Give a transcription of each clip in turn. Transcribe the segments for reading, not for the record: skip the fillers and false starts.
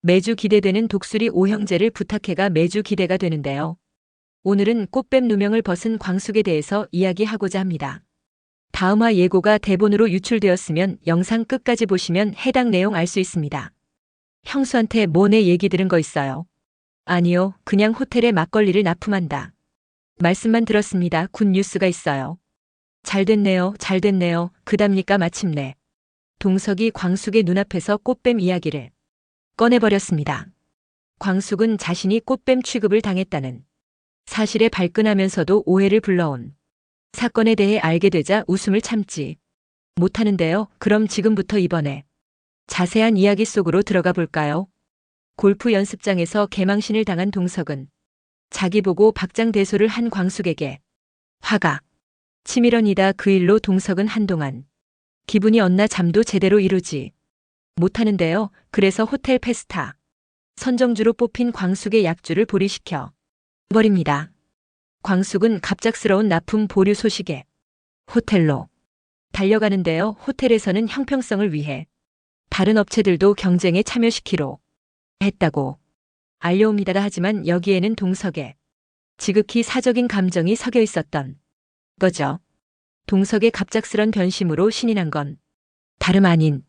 매주 기대되는 독수리 오형제를 부탁해가 매주 기대가 되는데요. 오늘은 꽃뱀 누명을 벗은 광숙에 대해서 이야기하고자 합니다. 다음화 예고가 대본으로 유출되었으면 영상 끝까지 보시면 해당 내용 알 수 있습니다. 형수한테 뭐 내 얘기 들은 거 있어요? 아니요, 그냥 호텔에 막걸리를 납품한다. 말씀만 들었습니다. 굿 뉴스가 있어요. 잘 됐네요, 잘 됐네요. 그답니까 마침내. 동석이 광숙의 눈앞에서 꽃뱀 이야기를 꺼내버렸습니다. 광숙은 자신이 꽃뱀 취급을 당했다는 사실에 발끈하면서도 오해를 불러온 사건에 대해 알게 되자 웃음을 참지 못하는데요. 그럼 지금부터 이번에 자세한 이야기 속으로 들어가 볼까요? 골프 연습장에서 개망신을 당한 동석은 자기 보고 박장대소를 한 광숙에게 화가 치밀어니다. 그 일로 동석은 한동안 기분이 엇나 잠도 제대로 이루지 못하는데요. 그래서 호텔 페스타 선정주로 뽑힌 광숙의 약주를 보리시켜 버립니다. 광숙은 갑작스러운 납품 보류 소식에 호텔로 달려가는데요. 호텔에서는 형평성을 위해 다른 업체들도 경쟁에 참여시키로 했다고 알려옵니다. 하지만 여기에는 동석의 지극히 사적인 감정이 섞여 있었던 거죠. 동석의 갑작스런 변심으로 신이 난 건 다름 아닌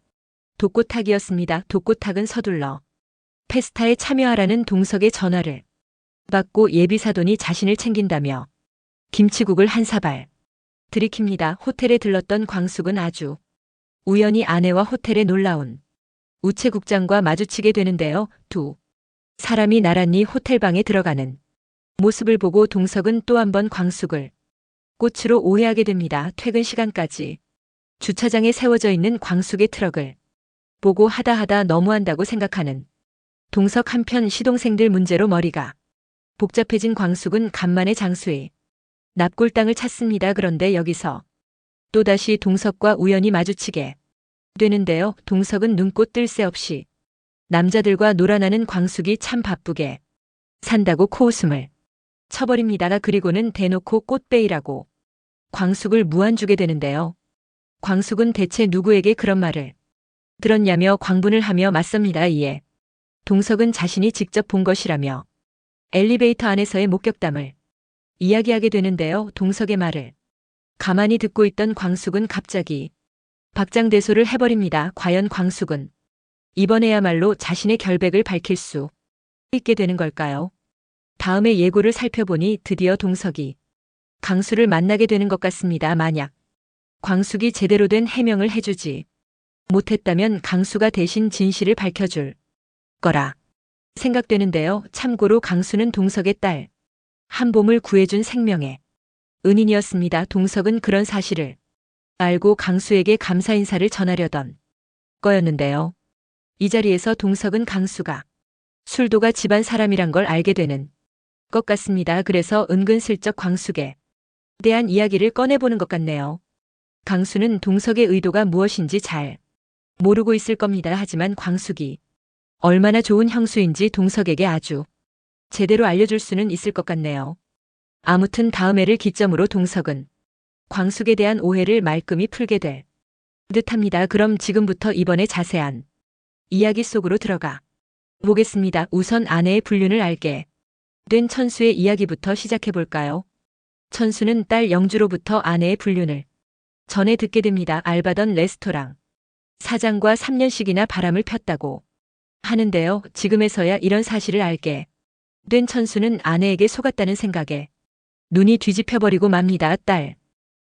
독고탁이었습니다. 독고탁은 서둘러 페스타에 참여하라는 동석의 전화를 받고 예비사돈이 자신을 챙긴다며 김치국을 한 사발 들이킵니다. 호텔에 들렀던 광숙은 아주 우연히 아내와 호텔에 놀라운 우체국장과 마주치게 되는데요. 두 사람이 나란히 호텔방에 들어가는 모습을 보고 동석은 또 한 번 광숙을 꽃으로 오해하게 됩니다. 퇴근 시간까지 주차장에 세워져 있는 광숙의 트럭을 보고 하다 너무한다고 생각하는 동석. 한편 시동생들 문제로 머리가 복잡해진 광숙은 간만에 장수의 납골당을 찾습니다. 그런데 여기서 또다시 동석과 우연히 마주치게 되는데요. 동석은 눈꽃 뜰 새 없이 남자들과 놀아나는 광숙이 참 바쁘게 산다고 코웃음을 쳐버립니다. 그리고는 대놓고 꽃베이라고 광숙을 무안주게 되는데요. 광숙은 대체 누구에게 그런 말을 들었냐며 광분을 하며 맞섭니다. 이에 동석은 자신이 직접 본 것이라며 엘리베이터 안에서의 목격담을 이야기하게 되는데요. 동석의 말을 가만히 듣고 있던 광숙은 갑자기 박장대소를 해버립니다. 과연 광숙은 이번에야말로 자신의 결백을 밝힐 수 있게 되는 걸까요? 다음의 예고를 살펴보니 드디어 동석이 강수를 만나게 되는 것 같습니다. 만약 광숙이 제대로 된 해명을 해주지 못했다면 강수가 대신 진실을 밝혀줄 거라 생각되는데요. 참고로 강수는 동석의 딸 한봄을 구해준 생명의 은인이었습니다. 동석은 그런 사실을 알고 강수에게 감사 인사를 전하려던 거였는데요. 이 자리에서 동석은 강수가 술도가 집안 사람이란 걸 알게 되는 것 같습니다. 그래서 은근슬쩍 광숙에 대한 이야기를 꺼내보는 것 같네요. 강수는 동석의 의도가 무엇인지 잘 모르고 있을 겁니다. 하지만 광숙이 얼마나 좋은 형수인지 동석에게 아주 제대로 알려줄 수는 있을 것 같네요. 아무튼 다음 해를 기점으로 동석은 광숙에 대한 오해를 말끔히 풀게 될 듯합니다. 그럼 지금부터 이번에 자세한 이야기 속으로 들어가 보겠습니다. 우선 아내의 불륜을 알게 된 천수의 이야기부터 시작해 볼까요? 천수는 딸 영주로부터 아내의 불륜을 전해 듣게 됩니다. 알바던 레스토랑 사장과 3년씩이나 바람을 폈다고 하는데요. 지금에서야 이런 사실을 알게 된 천수는 아내에게 속았다는 생각에 눈이 뒤집혀버리고 맙니다. 딸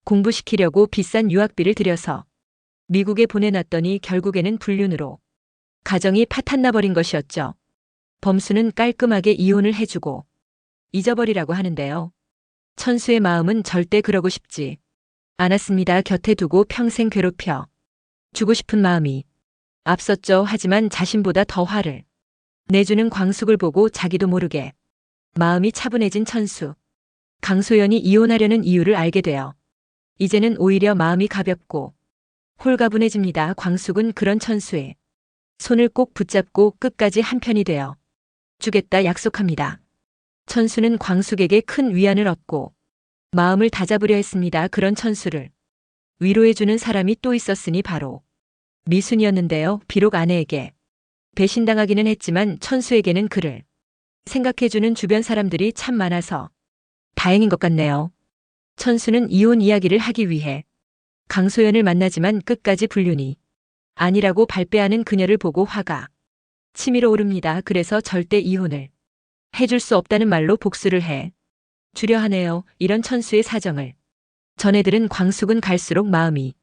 공부시키려고 비싼 유학비를 들여서 미국에 보내놨더니 결국에는 불륜으로 가정이 파탄나버린 것이었죠. 범수는 깔끔하게 이혼을 해주고 잊어버리라고 하는데요. 천수의 마음은 절대 그러고 싶지 않았습니다. 곁에 두고 평생 괴롭혀 주고 싶은 마음이 앞섰죠. 하지만 자신보다 더 화를 내주는 광숙을 보고 자기도 모르게 마음이 차분해진 천수. 강소연이 이혼하려는 이유를 알게 되어 이제는 오히려 마음이 가볍고 홀가분해집니다. 광숙은 그런 천수의 손을 꼭 붙잡고 끝까지 한편이 되어 주겠다 약속합니다. 천수는 광숙에게 큰 위안을 얻고 마음을 다잡으려 했습니다. 그런 천수를 위로해주는 사람이 또 있었으니 바로 미순이었는데요. 비록 아내에게 배신당하기는 했지만 천수에게는 그를 생각해주는 주변 사람들이 참 많아서 다행인 것 같네요. 천수는 이혼 이야기를 하기 위해 강소연을 만나지만 끝까지 불륜이 아니라고 발뺌하는 그녀를 보고 화가 치밀어 오릅니다. 그래서 절대 이혼을 해줄 수 없다는 말로 복수를 해 주려 하네요. 이런 천수의 사정을 전해들은 광숙은 갈수록 마음이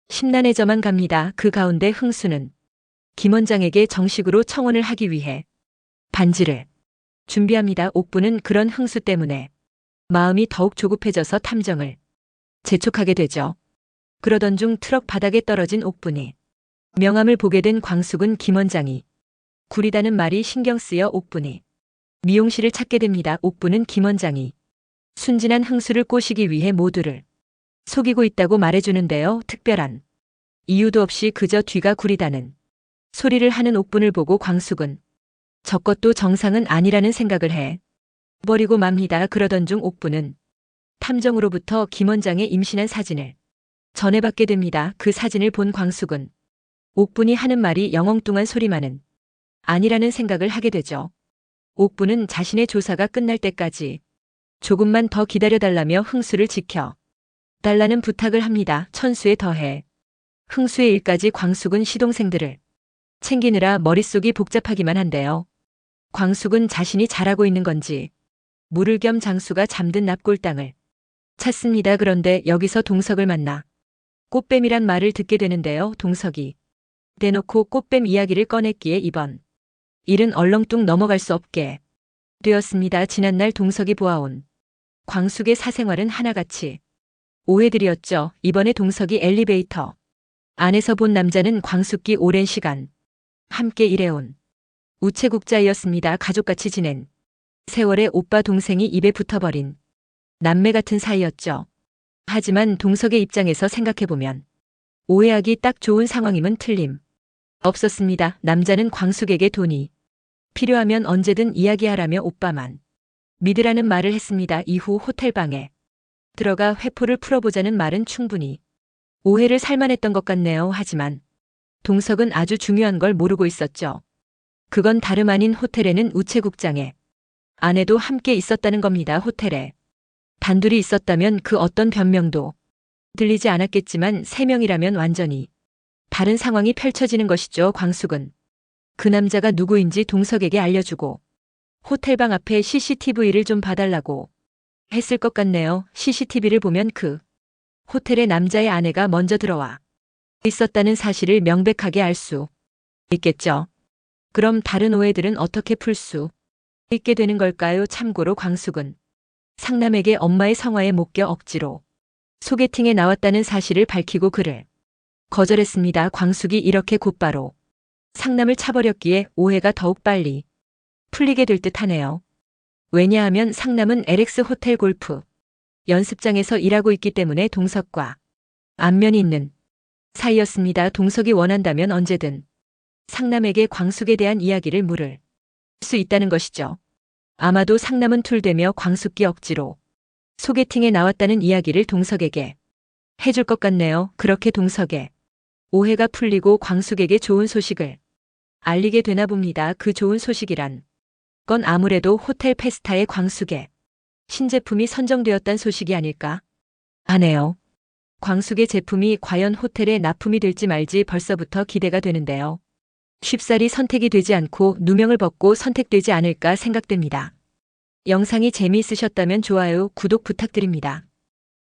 심란해져만 갑니다. 그 가운데 흥수는 김 원장에게 정식으로 청혼을 하기 위해 반지를 준비합니다. 옥부는 그런 흥수 때문에 마음이 더욱 조급해져서 탐정을 재촉하게 되죠. 그러던 중 트럭 바닥에 떨어진 옥분이 명함을 보게 된 광숙은 김 원장이 구리다는 말이 신경 쓰여 옥분이 미용실을 찾게 됩니다. 옥분은 김 원장이 순진한 흥수를 꼬시기 위해 모두를 속이고 있다고 말해주는데요. 특별한 이유도 없이 그저 뒤가 구리다는 소리를 하는 옥분을 보고 광숙은 저것도 정상은 아니라는 생각을 해 버리고 맙니다. 그러던 중 옥분은 탐정으로부터 김 원장의 임신한 사진을 전해받게 됩니다. 그 사진을 본 광숙은 옥분이 하는 말이 영엉뚱한 소리만은 아니라는 생각을 하게 되죠. 옥분은 자신의 조사가 끝날 때까지 조금만 더 기다려달라며 흥수를 지켜 달라는 부탁을 합니다. 천수에 더해 흥수의 일까지 광숙은 시동생들을 챙기느라 머릿속이 복잡하기만 한데요. 광숙은 자신이 잘하고 있는 건지 물을 겸 장수가 잠든 납골당을 찾습니다. 그런데 여기서 동석을 만나 꽃뱀이란 말을 듣게 되는데요. 동석이 대놓고 꽃뱀 이야기를 꺼냈기에 이번 일은 얼렁뚱 넘어갈 수 없게 되었습니다. 지난날 동석이 보아온 광숙의 사생활은 하나같이 오해들이었죠. 이번에 동석이 엘리베이터 안에서 본 남자는 광숙이 오랜 시간 함께 일해온 우체국자이었습니다. 가족같이 지낸 세월의 오빠 동생이 입에 붙어버린 남매 같은 사이였죠. 하지만 동석의 입장에서 생각해보면 오해하기 딱 좋은 상황임은 틀림 없었습니다. 남자는 광숙에게 돈이 필요하면 언제든 이야기하라며 오빠만 믿으라는 말을 했습니다. 이후 호텔방에 들어가 회포를 풀어보자는 말은 충분히 오해를 살만했던 것 같네요. 하지만 동석은 아주 중요한 걸 모르고 있었죠. 그건 다름 아닌 호텔에는 우체국장의 아내도 함께 있었다는 겁니다. 호텔에 단둘이 있었다면 그 어떤 변명도 들리지 않았겠지만 세 명이라면 완전히 다른 상황이 펼쳐지는 것이죠. 광숙은 그 남자가 누구인지 동석에게 알려주고 호텔방 앞에 CCTV를 좀 봐달라고 했을 것 같네요. CCTV를 보면 그 호텔의 남자의 아내가 먼저 들어와 있었다는 사실을 명백하게 알 수 있겠죠. 그럼 다른 오해들은 어떻게 풀 수 있게 되는 걸까요? 참고로 광숙은 상남에게 엄마의 성화에 못 껴 억지로 소개팅에 나왔다는 사실을 밝히고 그를 거절했습니다. 광숙이 이렇게 곧바로 상남을 차버렸기에 오해가 더욱 빨리 풀리게 될 듯하네요. 왜냐하면 상남은 LX 호텔 골프 연습장에서 일하고 있기 때문에 동석과 안면이 있는 사이였습니다. 동석이 원한다면 언제든 상남에게 광숙에 대한 이야기를 물을 수 있다는 것이죠. 아마도 상남은 툴되며 광숙이 억지로 소개팅에 나왔다는 이야기를 동석에게 해줄 것 같네요. 그렇게 동석의 오해가 풀리고 광숙에게 좋은 소식을 알리게 되나 봅니다. 그 좋은 소식이란 건 아무래도 호텔 페스타의 광숙의 신제품이 선정되었다는 소식이 아닐까 하네요. 광숙의 제품이 과연 호텔에 납품이 될지 말지 벌써부터 기대가 되는데요. 쉽사리 선택이 되지 않고 누명을 벗고 선택되지 않을까 생각됩니다. 영상이 재미있으셨다면 좋아요, 구독 부탁드립니다.